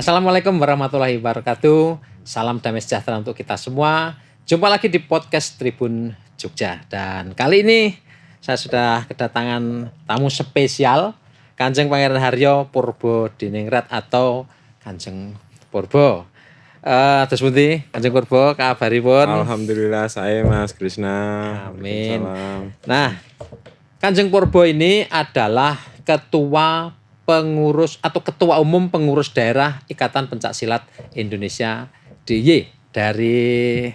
Assalamualaikum warahmatullahi wabarakatuh. Salam damai sejahtera untuk kita semua. Jumpa lagi di podcast Tribun Jogja. Dan kali ini saya sudah kedatangan tamu spesial, Kanjeng Pangeran Haryo Purbo Diningrat atau Kanjeng Purbo. Terus pundi Kanjeng Purbo kabaripun? Alhamdulillah saya Mas Krishna. Amin. Nah, Kanjeng Purbo ini adalah ketua pengurus atau ketua umum pengurus daerah Ikatan Pencaksilat Indonesia DIY dari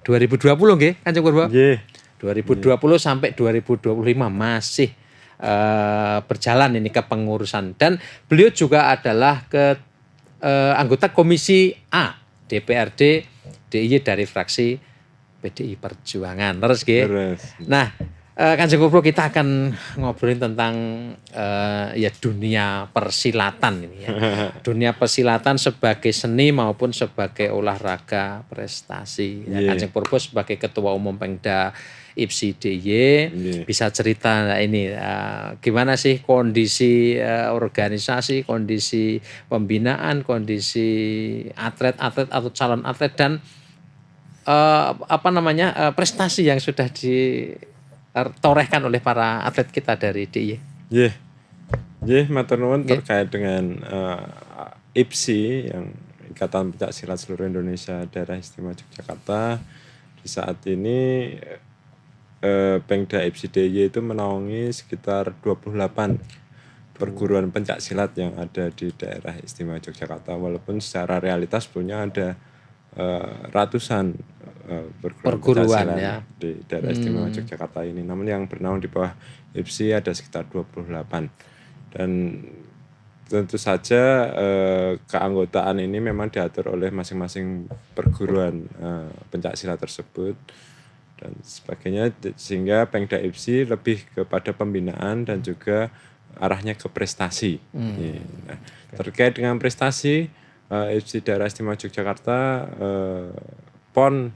2020 nggih Kanjeng Purbo? Nggih. 2020 sampai 2025 masih berjalan ini kepengurusan, dan beliau juga adalah anggota Komisi A DPRD DIY dari fraksi PDI Perjuangan. Terus nggih. Nah, Kanjeng Purbo, kita akan ngobrolin tentang ya dunia persilatan ini ya. Dunia persilatan sebagai seni maupun sebagai olahraga prestasi. Ya, Kanjeng Purbo sebagai ketua umum Pengda IPSI DIY bisa cerita ini gimana sih kondisi organisasi, kondisi pembinaan, kondisi atlet-atlet atau calon atlet, dan prestasi yang sudah ditorehkan oleh para atlet kita dari DIY. Nggih, matur nuwun terkait dengan IPSI yang Ikatan Pencaksilat Seluruh Indonesia Daerah Istimewa Yogyakarta. Di saat ini Pengda IPSI DIY itu menaungi sekitar 28 perguruan pencaksilat yang ada di daerah Istimewa Yogyakarta, walaupun secara realitas punya ada ratusan perguruan ya di daerah Istimewa Yogyakarta ini. Namun yang bernaung di bawah IPSI ada sekitar 28. Dan tentu saja keanggotaan ini memang diatur oleh masing-masing perguruan pencaksilat tersebut dan sebagainya, sehingga Pengda IPSI lebih kepada pembinaan dan juga arahnya ke prestasi. Nah, terkait dengan prestasi, IPSI Daerah Istimewa Yogyakarta, PON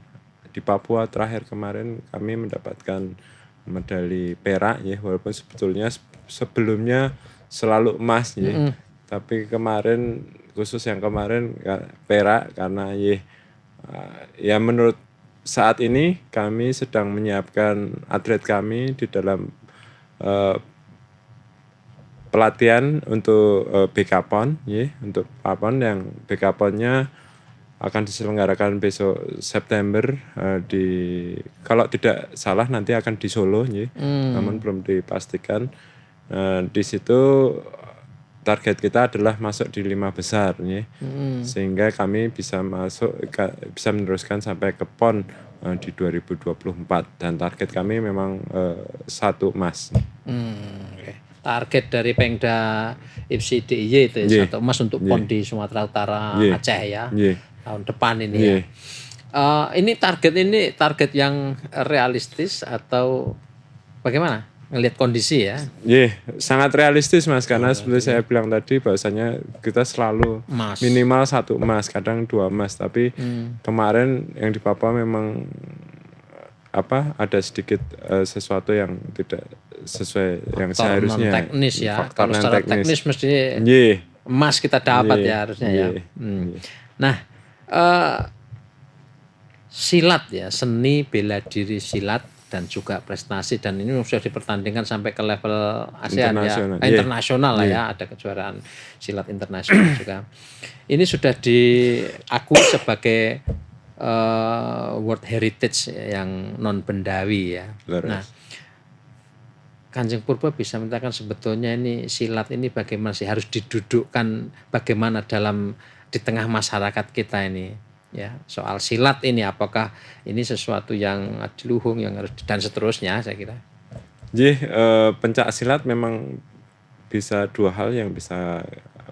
di Papua terakhir kemarin kami mendapatkan medali perak ya, walaupun sebetulnya sebelumnya selalu emas ya. Tapi kemarin, khusus yang kemarin perak karena ya menurut saat ini kami sedang menyiapkan atlet kami di dalam pelatihan untuk BK-PON ya, untuk PON yang BK-PON-nya akan diselenggarakan besok September kalau tidak salah nanti akan di Solo ya. Namun belum dipastikan. Di situ target kita adalah masuk di 5 besar ya. Sehingga kami bisa meneruskan sampai ke PON di 2024, dan target kami memang 1 emas. Target dari Pengda IPSI DIY itu ya, 1 emas untuk PON di Sumatera Utara, Aceh ya. Tahun depan ini ya. Ini target yang realistis atau bagaimana? Ngelihat kondisi ya. Sangat realistis Mas, karena seperti saya bilang tadi bahwasanya kita selalu minimal 1 emas, kadang 2 emas, tapi kemarin yang di Papua memang ada sedikit sesuatu yang tidak sesuai yang seharusnya. Faktor teknis ya. Kalau secara teknis mesti emas kita dapat ya harusnya ya. Nah, silat ya, seni bela diri silat dan juga prestasi, dan ini sudah dipertandingkan sampai ke level ASEAN internasional lah ya, ada kejuaraan silat internasional juga. Ini sudah diakui sebagai World Heritage yang non bendawi ya. Nah, Kanjeng Purbo bisa menceritakan sebetulnya ini silat ini bagaimana sih harus didudukkan bagaimana di tengah masyarakat kita ini ya, soal silat ini apakah ini sesuatu yang adiluhung yang harus dan seterusnya, saya kira. Pencak silat memang bisa 2 hal yang bisa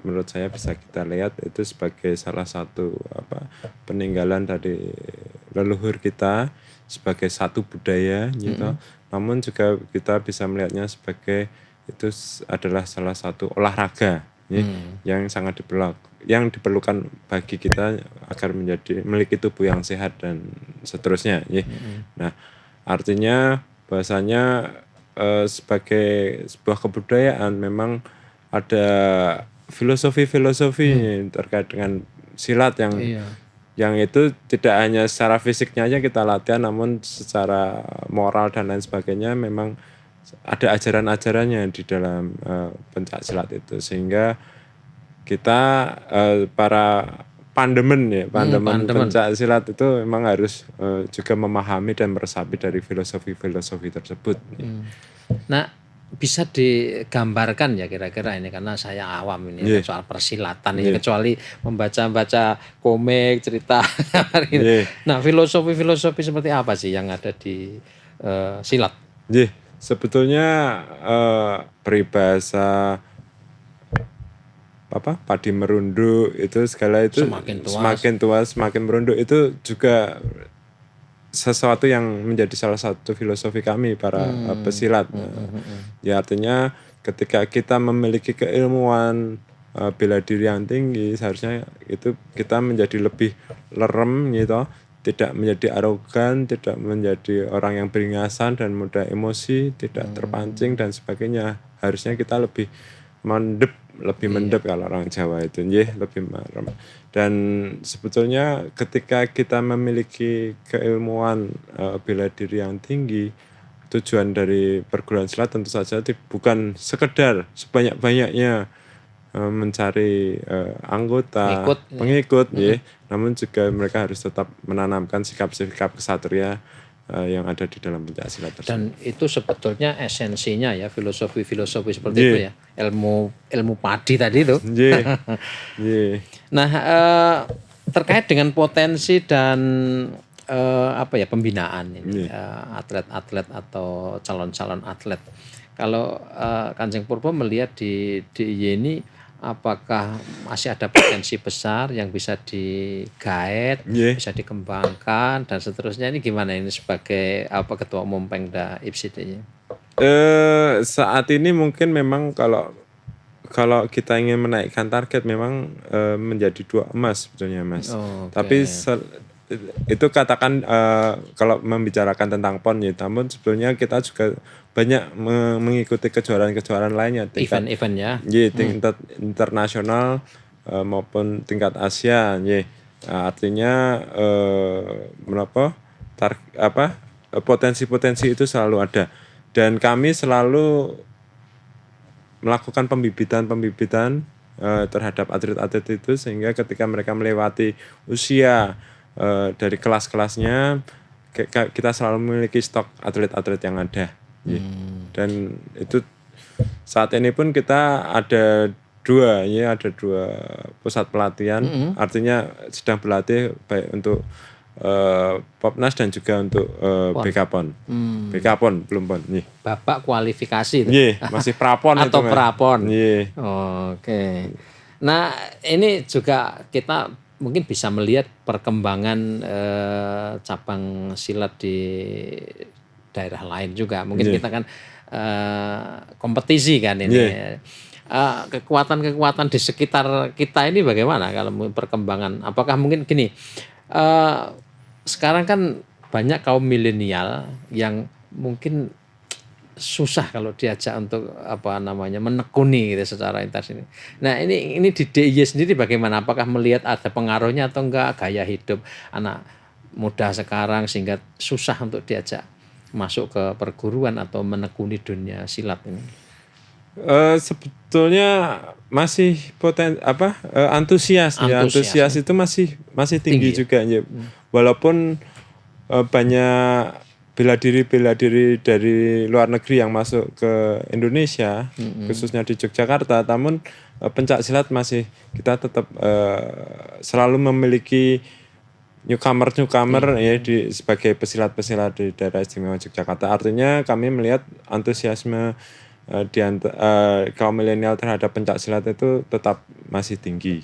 menurut saya bisa kita lihat, itu sebagai salah satu peninggalan dari leluhur kita sebagai satu budaya gitu. Namun juga kita bisa melihatnya sebagai itu adalah salah satu olahraga yang sangat diperlukan bagi kita agar memiliki tubuh yang sehat dan seterusnya ya. Nah, artinya bahwasanya sebagai sebuah kebudayaan memang ada filosofi terkait dengan silat Iya. yang itu tidak hanya secara fisiknya aja kita latihan, namun secara moral dan lain sebagainya memang ada ajaran-ajarannya di dalam pencak silat itu, sehingga kita para pandemen Pandemen. pencak silat itu memang harus juga memahami dan meresapi dari filosofi tersebut. Nah, bisa digambarkan ya kira-kira ini, karena saya awam ini Iya. soal persilatan ya, kecuali membaca-baca komik, cerita. Gitu. Iya. Nah, filosofi seperti apa sih yang ada di silat? Iya, sebetulnya peribahasa padi merunduk itu segala itu Semakin tua. semakin merunduk itu juga sesuatu yang menjadi salah satu filosofi kami para pesilat. Ya artinya ketika kita memiliki keilmuan bela diri yang tinggi, seharusnya itu kita menjadi lebih lerem gitu, tidak menjadi arogan, tidak menjadi orang yang beringasan dan mudah emosi, tidak terpancing dan sebagainya. Harusnya kita lebih mendep kalau orang Jawa itu, lebih merem. Dan sebetulnya ketika kita memiliki keilmuan bela diri yang tinggi, tujuan dari perguruan silat tentu saja bukan sekedar sebanyak-banyaknya mencari anggota, pengikut, namun juga mereka harus tetap menanamkan sikap-sikap kesatria yang ada di dalam pencak silat tersebut. Dan itu sebetulnya esensinya ya, filosofi seperti itu ya, ilmu padi tadi itu. Nah, terkait dengan potensi dan pembinaan ini, atlet-atlet atau calon-calon atlet. Kalau Kanjeng Purbo melihat di DIY ini, apakah masih ada potensi besar yang bisa digaet, bisa dikembangkan dan seterusnya, ini gimana ini sebagai Ketua Umum Pengda IPSI ini? Saat ini mungkin memang kalau kita ingin menaikkan target memang menjadi 2 emas sebetulnya, Mas. Tapi itu katakan kalau membicarakan tentang PON ya, namun sebetulnya kita juga banyak mengikuti kejuaraan-kejuaraan lainnya, event-event ya. Tingkat internasional maupun tingkat Asia, artinya potensi-potensi itu selalu ada, dan kami selalu melakukan pembibitan terhadap atlet-atlet itu, sehingga ketika mereka melewati usia dari kelas-kelasnya, kita selalu memiliki stok atlet-atlet yang ada. Dan itu saat ini pun kita ada dua pusat pelatihan, artinya sedang berlatih baik untuk Popnas dan juga untuk BK-PON. BK-PON belum PON. Bapak kualifikasi itu. Masih prapon atau itu, prapon. Oke. Nah, ini juga kita mungkin bisa melihat perkembangan cabang silat di daerah lain juga. Mungkin kita kan kompetisi kan ini. Kekuatan-kekuatan di sekitar kita ini bagaimana kalau perkembangan? Apakah mungkin gini, sekarang kan banyak kaum milenial yang mungkin susah kalau diajak untuk menekuni gitu secara intens ini. Nah, ini di DIY sendiri bagaimana? Apakah melihat ada pengaruhnya atau enggak gaya hidup anak muda sekarang sehingga susah untuk diajak masuk ke perguruan atau menekuni dunia silat ini? Sebetulnya masih antusias itu masih tinggi juga ya. Walaupun banyak bela diri dari luar negeri yang masuk ke Indonesia, khususnya di Yogyakarta, namun pencak silat masih kita tetap selalu memiliki newcomer sebagai pesilat-pesilat di daerah istimewa Yogyakarta. Artinya kami melihat antusiasme kaum milenial terhadap pencak silat itu tetap masih tinggi.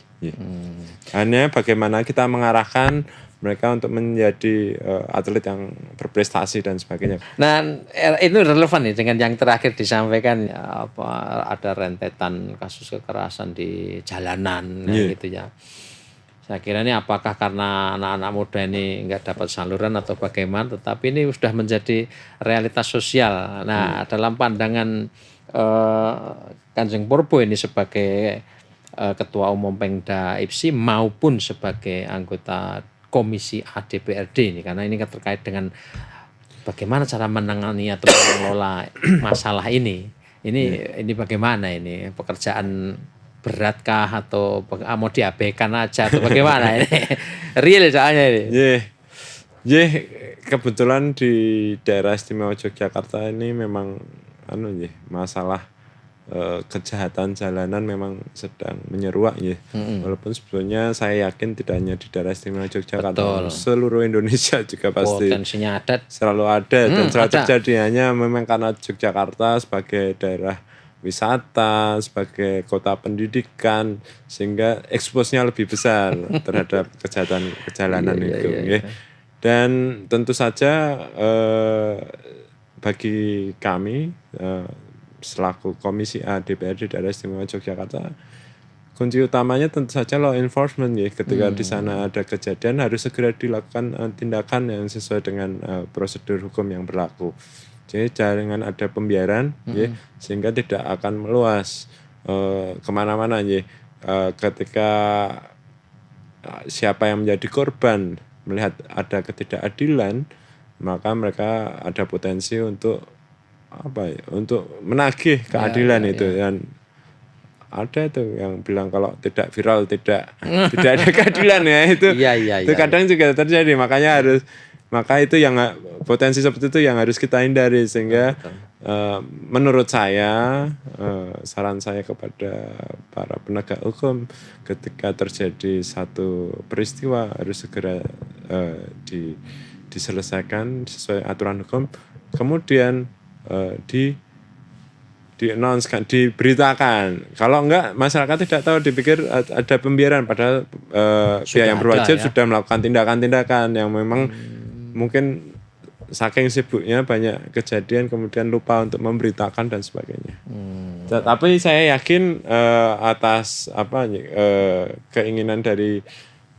Hanya bagaimana kita mengarahkan mereka untuk menjadi atlet yang berprestasi dan sebagainya. Nah, itu relevan nih dengan yang terakhir disampaikan, ada rentetan kasus kekerasan di jalanan gitu ya. Saya kira ini apakah karena anak-anak muda ini nggak dapat saluran atau bagaimana, tetapi ini sudah menjadi realitas sosial. Nah, dalam pandangan Kanjeng Purbo ini sebagai Ketua Umum Pemda IPSI maupun sebagai anggota Komisi A DPRD ini, karena ini terkait dengan bagaimana cara menangani atau mengelola masalah ini. Ini bagaimana ini, pekerjaan beratkah atau mau diabaikan aja atau bagaimana ini? Real soalnya ini. Kebetulan di daerah istimewa Yogyakarta ini memang masalah kejahatan jalanan memang sedang menyeruak ya. Walaupun sebetulnya saya yakin tidak hanya di daerah istimewa Yogyakarta, seluruh Indonesia juga pasti potensinya ada, selalu ada dan selalu terjadi. Hanya memang karena Yogyakarta sebagai daerah wisata, sebagai kota pendidikan, sehingga eksposnya lebih besar terhadap kejahatan jalanan itu. Ya. Dan tentu saja bagi kami selaku Komisi A DPRD Daerah Istimewa Yogyakarta, kunci utamanya tentu saja law enforcement ya. Ketika di sana ada kejadian harus segera dilakukan tindakan yang sesuai dengan prosedur hukum yang berlaku. Jadi jangan ada pembiaran ya, sehingga tidak akan meluas kemana-mana ya. Ketika siapa yang menjadi korban melihat ada ketidakadilan, maka mereka ada potensi untuk untuk menagih keadilan itu. Dan ada itu yang bilang kalau tidak viral tidak ada keadilan ya itu. Itu kadang juga terjadi, maka itu yang potensi seperti itu yang harus kita hindari, sehingga menurut saya saran saya kepada para penegak hukum, ketika terjadi satu peristiwa harus segera diselesaikan sesuai aturan hukum, kemudian di-announce-kan, diberitakan. Kalau enggak masyarakat tidak tahu, dipikir ada pembiaran, padahal pihak yang berwajib sudah melakukan tindakan-tindakan yang memang mungkin saking sibuknya banyak kejadian kemudian lupa untuk memberitakan dan sebagainya. Tapi saya yakin atas keinginan dari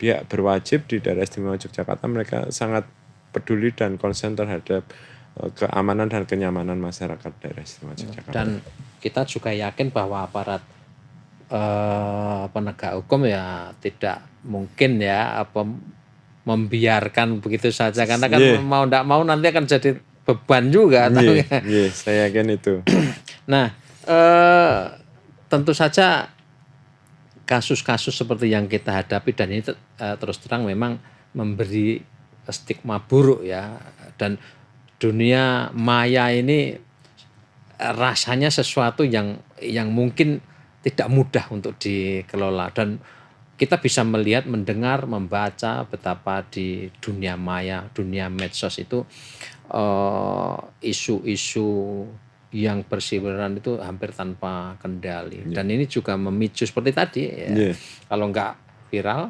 pihak berwajib di daerah istimewa Yogyakarta, mereka sangat peduli dan konsen terhadap keamanan dan kenyamanan masyarakat daerah istimewa Yogyakarta. Dan kita juga yakin bahwa aparat penegak hukum ya tidak mungkin ya membiarkan begitu saja, karena kan mau tidak mau nanti akan jadi beban juga. Saya yakin itu. Nah, tentu saja kasus-kasus seperti yang kita hadapi dan ini terus terang memang memberi stigma buruk ya, dan dunia maya ini rasanya sesuatu yang mungkin tidak mudah untuk dikelola, dan kita bisa melihat, mendengar, membaca betapa di dunia maya, dunia medsos itu isu-isu yang berseliweran itu hampir tanpa kendali. Dan ini juga memicu seperti tadi ya. Kalau enggak viral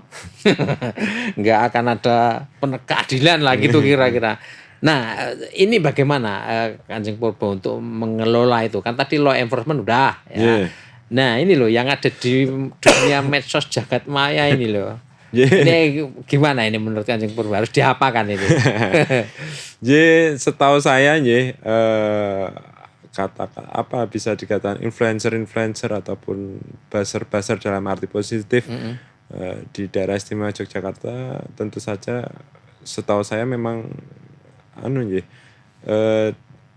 enggak akan ada keadilan lah gitu kira-kira. Nah, ini bagaimana Kanjeng Purbo untuk mengelola itu? Kan tadi law enforcement udah ya. Nah, ini loh yang ada di dunia medsos jagat maya ini loh. Ini gimana ini menurut Kanjeng Purbo, harus diapakan itu? Setahu saya bisa dikatakan influencer ataupun buzzer dalam arti positif di daerah istimewa Yogyakarta, tentu saja setahu saya memang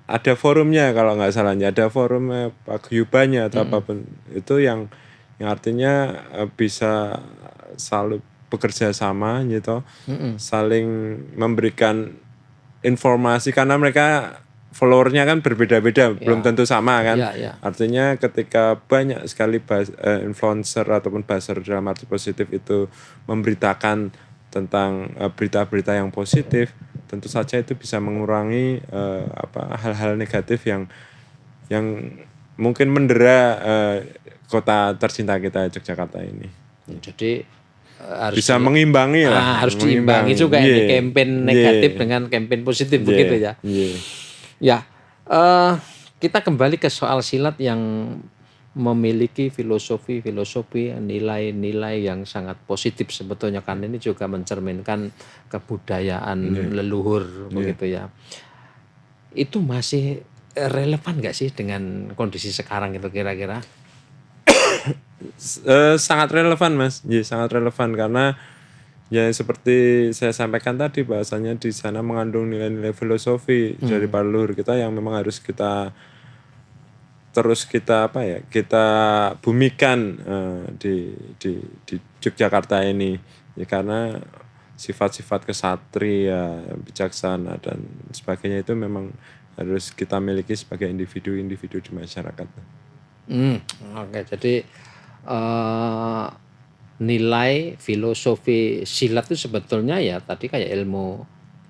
ada forumnya, kalau nggak salah ada forumnya, paguyubannya atau apapun itu yang artinya bisa selalu bekerja sama gitu, saling memberikan informasi, karena mereka followernya kan berbeda-beda, belum tentu sama kan. Artinya ketika banyak sekali influencer ataupun buzzer dalam arti positif itu memberitakan tentang berita-berita yang positif, tentu saja itu bisa mengurangi hal-hal negatif yang mungkin mendera kota tercinta kita Yogyakarta ini. Jadi harus bisa mengimbangi lah. Harus diimbangi juga ini campaign negatif dengan campaign positif begitu ya. Ya, kita kembali ke soal silat yang memiliki filosofi, nilai-nilai yang sangat positif sebetulnya, kan ini juga mencerminkan kebudayaan leluhur begitu ya. Itu masih relevan nggak sih dengan kondisi sekarang itu kira-kira? Sangat relevan Mas, ya sangat relevan karena ya seperti saya sampaikan tadi bahasanya di sana mengandung nilai-nilai filosofi dari para leluhur kita yang memang harus kita terus kita apa ya kita bumikan di Yogyakarta ini ya karena sifat-sifat kesatria, bijaksana dan sebagainya itu memang harus kita miliki sebagai individu-individu di masyarakat. Oke, jadi eh, nilai filosofi silat itu sebetulnya ya tadi kayak ilmu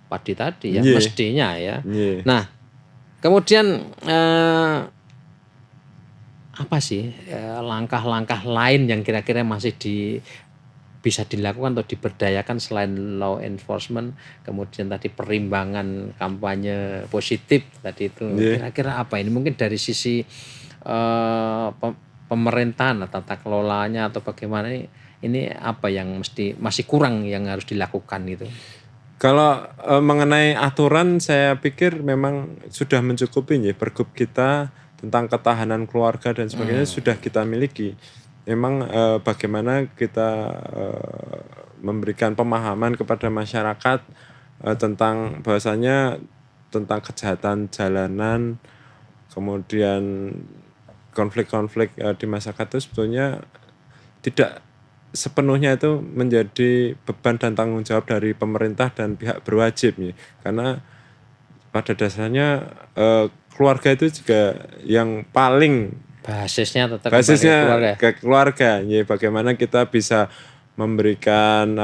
padi tadi ya, Iya. mestinya ya. Iya. Nah, kemudian apa sih langkah-langkah lain yang kira-kira masih bisa dilakukan atau diberdayakan selain law enforcement, kemudian tadi perimbangan kampanye positif tadi itu, Iya. kira-kira apa ini mungkin dari sisi pemerintahan atau tata kelolanya atau bagaimana ini apa yang masih kurang yang harus dilakukan gitu. Kalau mengenai aturan saya pikir memang sudah mencukupi ya pergub kita tentang ketahanan keluarga dan sebagainya sudah kita miliki. Memang bagaimana kita memberikan pemahaman kepada masyarakat tentang bahwasanya tentang kejahatan jalanan, kemudian konflik-konflik di masyarakat itu sebetulnya tidak sepenuhnya itu menjadi beban dan tanggung jawab dari pemerintah dan pihak berwajib ya. Karena pada dasarnya keluarga itu juga yang paling Basisnya tetap basisnya keluarga. ke keluarga ya bagaimana kita bisa memberikan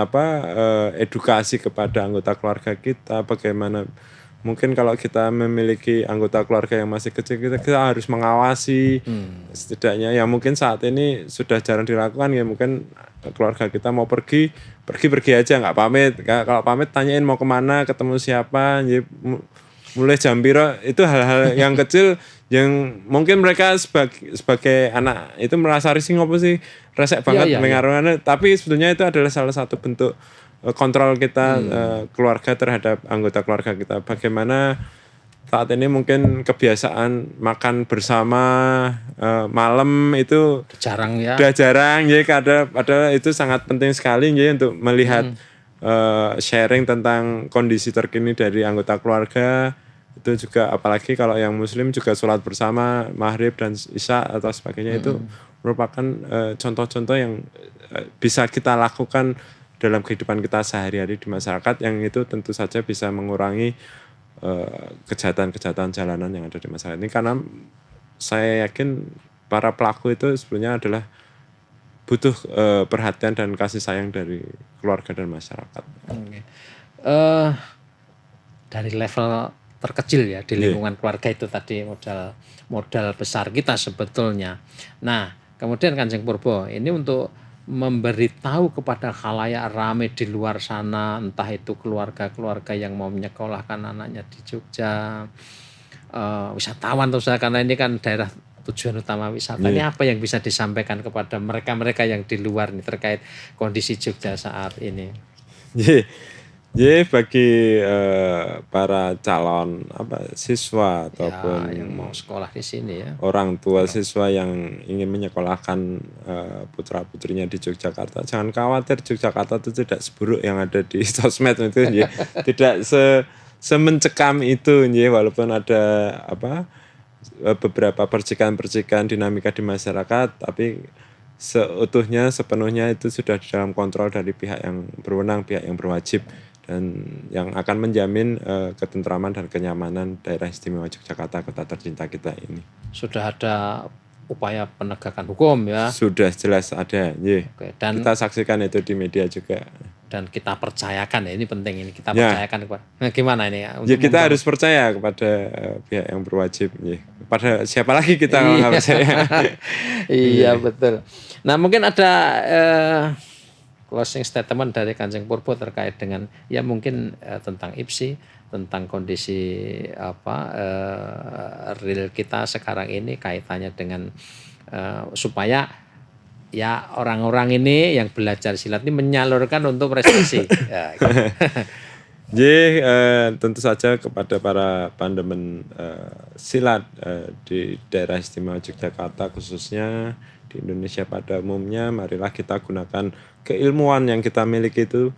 edukasi kepada anggota keluarga kita bagaimana mungkin kalau kita memiliki anggota keluarga yang masih kecil kita harus mengawasi setidaknya ya mungkin saat ini sudah jarang dilakukan ya mungkin keluarga kita mau pergi aja nggak pamit kalau pamit tanyain mau kemana ketemu siapa ya, mulai jam piro itu hal-hal yang kecil yang mungkin mereka sebagai anak itu merasa risih ngopo sih resek banget mendengarnya tapi sebetulnya itu adalah salah satu bentuk kontrol kita keluarga terhadap anggota keluarga kita bagaimana saat ini mungkin kebiasaan makan bersama malam itu jarang ya udah jarang ya padahal itu sangat penting sekali ya untuk melihat sharing tentang kondisi terkini dari anggota keluarga itu juga apalagi kalau yang muslim juga sholat bersama maghrib dan isya atau sebagainya itu merupakan contoh-contoh yang bisa kita lakukan dalam kehidupan kita sehari-hari di masyarakat yang itu tentu saja bisa mengurangi kejahatan-kejahatan jalanan yang ada di masyarakat ini karena saya yakin para pelaku itu sebenarnya adalah butuh perhatian dan kasih sayang dari keluarga dan masyarakat. Dari level terkecil ya di lingkungan keluarga itu tadi modal besar kita sebetulnya. Nah, kemudian Kanjeng Purbo ini untuk memberitahu kepada khalayak ramai di luar sana, entah itu keluarga-keluarga yang mau menyekolahkan anaknya di Jogja, wisatawan atau karena ini kan daerah tujuan utama wisata. Ini apa yang bisa disampaikan kepada mereka-mereka yang di luar nih terkait kondisi Jogja saat ini? Bagi para calon siswa ataupun yang mau sekolah di sini ya. Orang tua siswa yang ingin menyekolahkan putra-putrinya di Yogyakarta, jangan khawatir Yogyakarta itu tidak seburuk yang ada di sosmed itu ya. Tidak semencekam itu ya walaupun ada beberapa percikan-percikan dinamika di masyarakat tapi sepenuhnya itu sudah di dalam kontrol dari pihak yang berwenang, pihak yang berwajib dan yang akan menjamin ketentraman dan kenyamanan daerah istimewa Yogyakarta, kota tercinta kita ini. Sudah ada upaya penegakan hukum ya? Sudah jelas ada, Oke, dan kita saksikan itu di media juga. Dan kita percayakan ya, ini penting ini kita percayakan kepada. Nah, gimana ini ya? Kita harus percaya kepada pihak yang berwajib, pada siapa lagi kita kalau nggak percaya. Iya betul. Nah mungkin ada closing statement dari Kanjeng Purbo terkait dengan ya mungkin tentang IPSI, tentang kondisi real kita sekarang ini kaitannya dengan supaya ya orang-orang ini yang belajar silat ini menyalurkan untuk prestasi. Ya, gitu. Tentu saja kepada para pandemen silat di daerah istimewa Yogyakarta khususnya di Indonesia pada umumnya. Marilah kita gunakan keilmuan yang kita miliki itu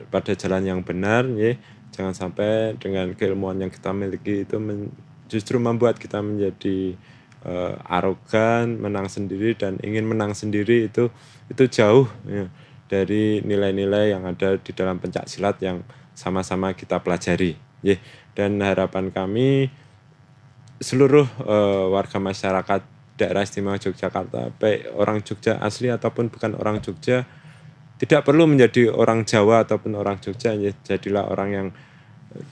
pada jalan yang benar, ya. Jangan sampai dengan keilmuan yang kita miliki itu justru membuat kita menjadi arogan, menang sendiri dan ingin menang sendiri. Itu jauh, ya, dari nilai-nilai yang ada di dalam pencaksilat yang sama-sama kita pelajari, ya. Dan harapan kami seluruh warga masyarakat daerah istimewa Yogyakarta, baik orang Jogja asli ataupun bukan orang Jogja, tidak perlu menjadi orang Jawa ataupun orang Jogja, ya. Jadilah orang yang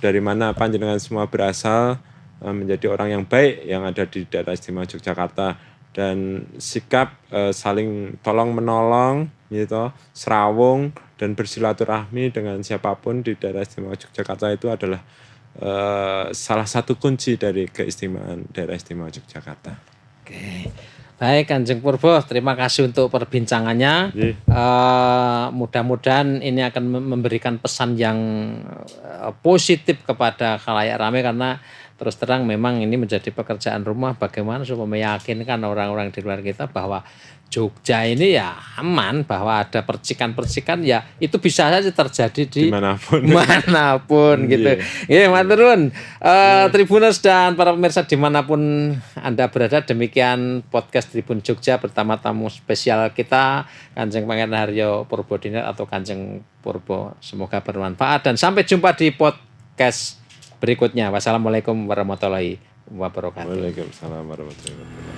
dari mana panjenengan semua berasal, menjadi orang yang baik yang ada di daerah istimewa Yogyakarta, dan sikap saling tolong menolong, gitu, serawung dan bersilaturahmi dengan siapapun di daerah istimewa Yogyakarta itu adalah salah satu kunci dari keistimewaan daerah istimewa Yogyakarta. Oke. Baik Kanjeng Purbo, terima kasih untuk perbincangannya. Mudah-mudahan ini akan memberikan pesan yang positif kepada khalayak ramai, karena terus terang memang ini menjadi pekerjaan rumah bagaimana supaya meyakinkan orang-orang di luar kita bahwa Jogja ini ya aman, bahwa ada percikan-percikan ya itu bisa saja terjadi di manapun gitu. Iya, matur nuwun. Tribuners dan para pemirsa dimanapun Anda berada, demikian podcast Tribun Jogja bersama tamu spesial kita Kanjeng Pangeran Haryo Purbodinat atau Kanjeng Purbo. Semoga bermanfaat dan sampai jumpa di podcast berikutnya. Wassalamualaikum warahmatullahi wabarakatuh. Waalaikumsalam warahmatullahi wabarakatuh.